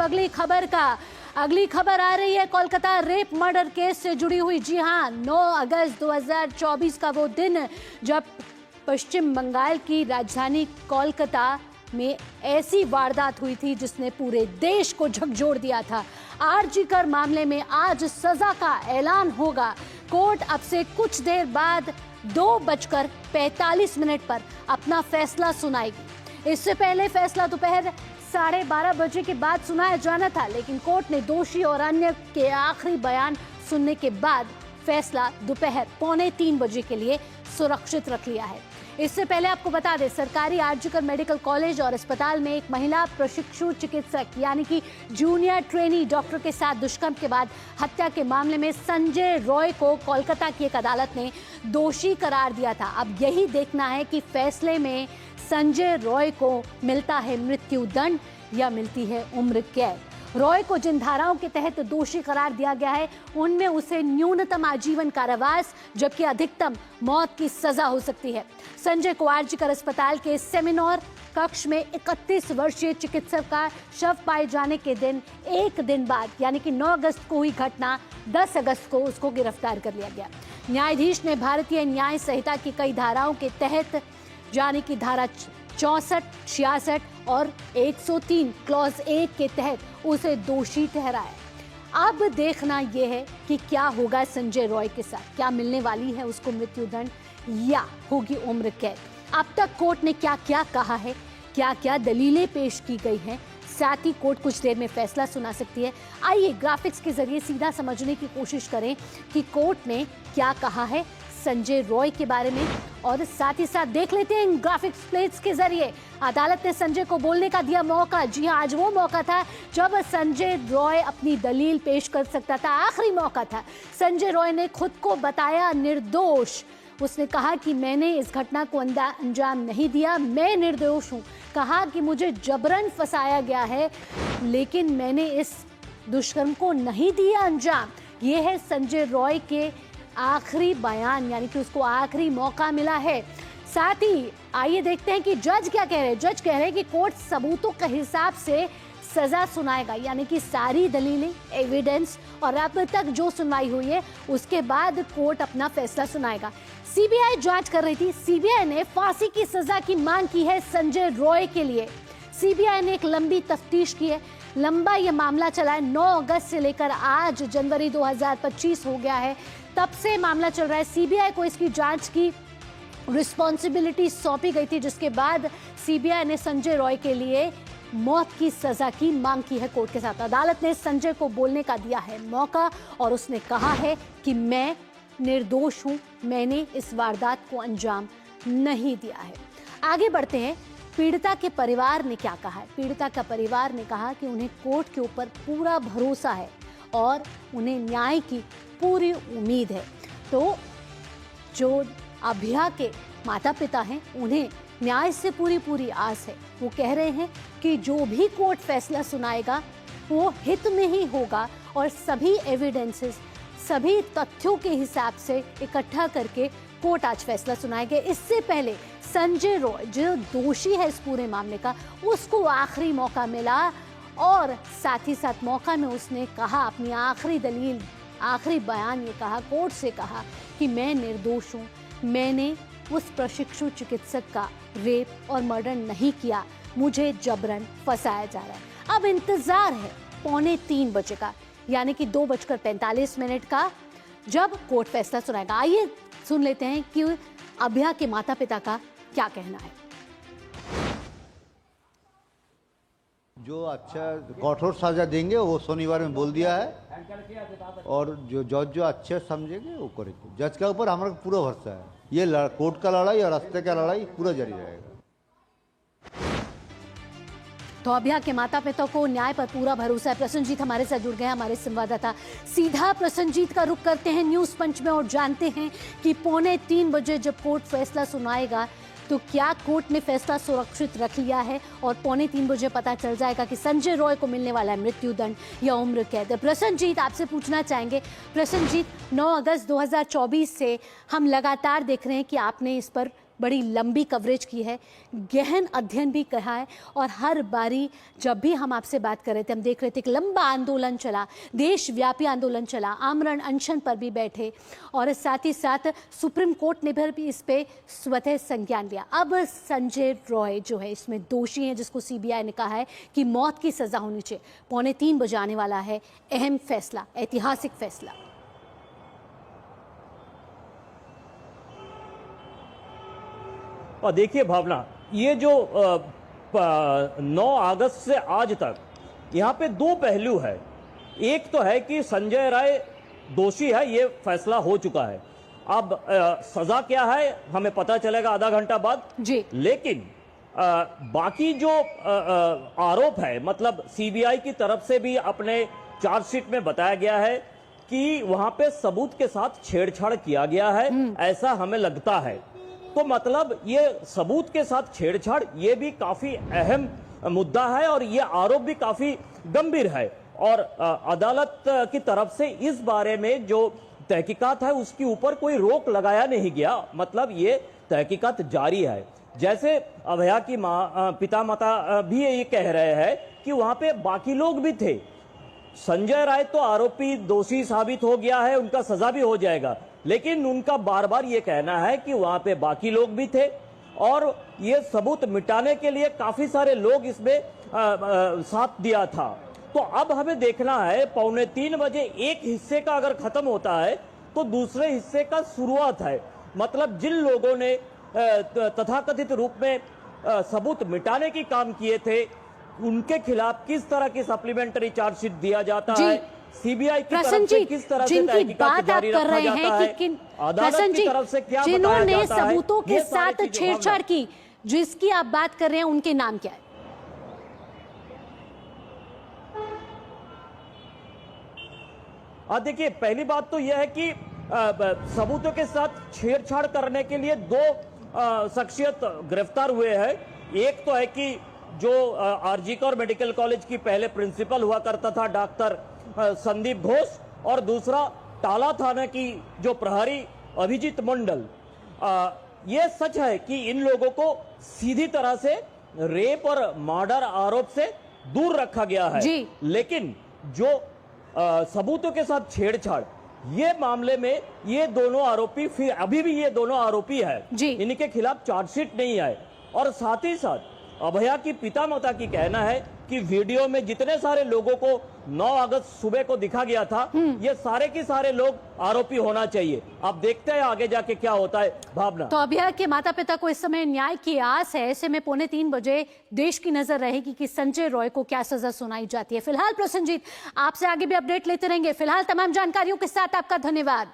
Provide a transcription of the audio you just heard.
अगली खबर का। अगली खबर आ रही है कोलकाता रेप मर्डर केस से जुड़ी हुई। जी हाँ, 9 अगस्त 2024 का वो दिन जब पश्चिम बंगाल की राजधानी कोलकाता में ऐसी वारदात हुई थी जिसने पूरे देश को झकझोर दिया था। आरजीकर मामले में आज सजा का ऐलान होगा। कोर्ट अब से कुछ देर बाद 2:45 पर अपना फैसला सुनाएगी। इससे पहले फैसला दोपहर 12:30 बजे के बाद सुनाया जाना था, लेकिन कोर्ट ने दोषी और अन्य के आखिरी बयान सुनने के बाद फैसला दोपहर 2:45 बजे के लिए सुरक्षित रख लिया है। इससे पहले आपको बता दें, सरकारी आरजीकर मेडिकल कॉलेज और अस्पताल में एक महिला प्रशिक्षु चिकित्सक यानी कि जूनियर ट्रेनी डॉक्टर के साथ दुष्कर्म के बाद हत्या के मामले में संजय रॉय को कोलकाता की एक अदालत ने दोषी करार दिया था। अब यही देखना है कि फैसले में संजय रॉय को मिलता है मृत्यु दंड या मिलती है उम्र कैद। रॉय को जिन धाराओं के तहत दोषी करार दिया गया है उनमें उसे न्यूनतम आजीवन कारावास जबकि अधिकतम मौत की सजा हो सकती है। संजय को आरजीकर अस्पताल के सेमिनार कक्ष में 31 वर्षीय चिकित्सक का शव पाए जाने के दिन एक दिन बाद यानी कि 9 अगस्त को हुई घटना 10 अगस्त को उसको गिरफ्तार कर लिया गया। न्यायाधीश ने भारतीय न्याय संहिता की कई धाराओं के तहत यानी कि धारा 64, 66 और 103 क्लॉज 1 के तहत उसे दोषी ठहराया। अब देखना यह है कि क्या होगा संजय रॉय के साथ, क्या मिलने वाली है उसको मृत्युदंड या होगी उम्र कैद। अब तक कोर्ट ने क्या क्या कहा है, क्या क्या दलीलें पेश की गई हैं, साथ ही कोर्ट कुछ देर में फैसला सुना सकती है। आइए ग्राफिक्स के जरिए सीधा समझने की कोशिश करें कि कोर्ट ने क्या कहा है संजय रॉय के बारे में, और साथ ही साथ देख लेते हैं इन ग्राफिक्स प्लेट्स के जरिए अदालत ने संजय को बोलने का दिया मौका। जी हाँ, आज वो मौका था जब संजय रॉय अपनी दलील पेश कर सकता था, आखिरी मौका था। संजय रॉय ने खुद को बताया निर्दोष। उसने कहा कि मैंने इस घटना को अंजाम नहीं दिया, मैं निर्दोष हूँ। कहा कि मुझे जबरन फंसाया गया है लेकिन मैंने इस दुष्कर्म को नहीं दिया अंजाम। ये है संजय रॉय के आखिरी बयान, यानी कि उसको आखिरी मौका मिला है। साथ ही आइए देखते हैं कि जज क्या कह रहे हैं। जज कह रहे हैं कि कोर्ट सबूतों के हिसाब से सजा सुनाएगा, यानी कि सारी दलीलें, एविडेंस और अब तक जो सुनवाई हुई है उसके बाद कोर्ट अपना फैसला सुनाएगा। सीबीआई जांच कर रही थी। सीबीआई ने फांसी की सजा की मांग की है संजय रॉय के लिए। सीबीआई ने एक लंबी तफ्तीश की है, लंबा ये मामला चला है। 9 अगस्त से लेकर आज जनवरी 2025 हो गया है, तब से मामला चल रहा है। सीबीआई को इसकी जांच की रिस्पॉन्सिबिलिटी सौंपी गई थी, जिसके बाद सीबीआई ने संजय रॉय के लिए मौत की सजा की मांग की है कोर्ट के साथ। अदालत ने संजय को बोलने का दिया है मौका और उसने कहा है कि मैं निर्दोष हूं, मैंने इस वारदात को अंजाम नहीं दिया है। आगे बढ़ते हैं, पीड़िता के परिवार ने क्या कहा है। पीड़िता का परिवार ने कहा कि उन्हें कोर्ट के ऊपर पूरा भरोसा है और उन्हें न्याय की पूरी उम्मीद है। तो जो अभया के माता पिता हैं उन्हें न्याय से पूरी आस है। वो कह रहे हैं कि जो भी कोर्ट फैसला सुनाएगा वो हित में ही होगा और सभी एविडेंसेस, सभी तथ्यों के हिसाब से इकट्ठा करके कोर्ट आज फैसला सुनाएगा। इससे पहले संजय रॉय जो दोषी है इस पूरे मामले का, उसको आखिरी मौका मिला और साथ ही साथ मौका में उसने कहा अपनी आखिरी दलील, आखिरी बयान ये कहा, कोर्ट से कहा कि मैं निर्दोष हूँ, मैंने उस प्रशिक्षु चिकित्सक का रेप और मर्डर नहीं किया, मुझे जबरन फंसाया जा रहा है। अब इंतजार है 2:45 बजे का, यानी कि 2:45 का, जब कोर्ट फैसला सुनाएगा। आइए सुन लेते हैं कि अभया के माता पिता का क्या कहना है। जो अच्छा कठोर सजा देंगे वो शनिवार में बोल दिया है और जो जज जो अच्छे समझेंगे वो करेंगे। जज के ऊपर हमारा पूरा भरोसा है। ये कोर्ट का लड़ाई और रास्ते का लड़ाई पूरा जारी रहेगा। तो अभया के माता पिता को न्याय पर पूरा भरोसा है। प्रसन्नजीत हमारे साथ जुड़ गए, हमारे संवाददाता। सीधा प्रसन्नजीत का रुख करते हैं न्यूज़ पंच में और जानते हैं कि 2:45 बजे जब कोर्ट फैसला सुनाएगा तो क्या कोर्ट ने फैसला सुरक्षित रख लिया है और 2:45 बजे पता चल जाएगा कि संजय रॉय को मिलने वाला है मृत्युदंड या उम्र कैद। प्रसन्नजीत, आपसे पूछना चाहेंगे। प्रसन्नजीत, 9 अगस्त 2024 से हम लगातार देख रहे हैं कि आपने इस पर बड़ी लंबी कवरेज की है, गहन अध्ययन भी कहा है। और हर बारी जब भी हम आपसे बात कर रहे थे, हम देख रहे थे कि लंबा आंदोलन चला, देशव्यापी आंदोलन चला, आमरण अनशन पर भी बैठे और साथ ही साथ सुप्रीम कोर्ट ने भी इस पे स्वतः संज्ञान लिया। अब संजय रॉय जो है इसमें दोषी है, जिसको सीबीआई ने कहा है कि मौत की सजा होनी चाहिए। 2:45 बजे आने वाला है अहम फैसला, ऐतिहासिक फैसला। और देखिए भावना, ये जो 9 अगस्त से आज तक यहाँ पे दो पहलू है। एक तो है कि संजय राय दोषी है, ये फैसला हो चुका है। अब सजा क्या है हमें पता चलेगा आधा घंटा बाद जी। लेकिन बाकी जो आरोप है, मतलब सीबीआई की तरफ से भी अपने चार्जशीट में बताया गया है कि वहां पे सबूत के साथ छेड़छाड़ किया गया है, ऐसा हमें लगता है। तो मतलब ये सबूत के साथ छेड़छाड़ ये भी काफी अहम मुद्दा है और ये आरोप भी काफी गंभीर है। और अदालत की तरफ से इस बारे में जो तहकीकात है उसके ऊपर कोई रोक लगाया नहीं गया, मतलब ये तहकीकात जारी है। जैसे अभया की पिता माता भी ये कह रहे हैं कि वहां पे बाकी लोग भी थे। संजय राय तो आरोपी दोषी साबित हो गया है, उनका सजा भी हो जाएगा, लेकिन उनका बार बार ये कहना है कि वहां पे बाकी लोग भी थे और ये सबूत मिटाने के लिए काफी सारे लोग इसमें साथ दिया था। तो अब हमें देखना है 2:45 बजे एक हिस्से का अगर खत्म होता है तो दूसरे हिस्से का शुरुआत है। मतलब जिन लोगों ने तथाकथित रूप में सबूत मिटाने की काम किए थे उनके खिलाफ किस तरह की सप्लीमेंट्री चार्जशीट दिया जाता है, सीबीआई की तरफ से किस तरह से तहकीकात जारी रखा जाता है, अदालत की तरफ से क्या बताया जाता है, जिन्होंने सबूतों के साथ छेड़छाड़ की, जिसकी आप बात कर रहे हैं, उनके नाम क्या है? देखिए, पहली बात तो यह है कि सबूतों के साथ छेड़छाड़ करने के लिए दो शख्सियत गिरफ्तार हुए हैं। एक तो है कि जो आरजीकर मेडिकल कॉलेज की पहले प्रिंसिपल हुआ करता था डॉक्टर संदीप घोष, और दूसरा टाला थाना की जो प्रहरी अभिजीत मंडल। ये सच है कि इन लोगों को सीधी तरह से रेप और मर्डर आरोप से दूर रखा गया है, लेकिन जो सबूतों के साथ छेड़छाड़ ये मामले में ये दोनों आरोपी फिर अभी भी ये दोनों आरोपी है, इनके खिलाफ चार्जशीट नहीं है। और साथ ही साथ अभया की पिता माता की कहना है कि वीडियो में जितने सारे लोगों को 9 अगस्त सुबह को दिखा गया था ये सारे के सारे लोग आरोपी होना चाहिए। अब देखते हैं आगे जाके क्या होता है भावना। तो अभया के माता पिता को इस समय न्याय की आस है। ऐसे में 2:45 बजे देश की नजर रहेगी कि संजय रॉय को क्या सजा सुनाई जाती है। फिलहाल प्रसन्नजीत, आपसे आगे भी अपडेट लेते रहेंगे। फिलहाल तमाम जानकारियों के साथ आपका धन्यवाद।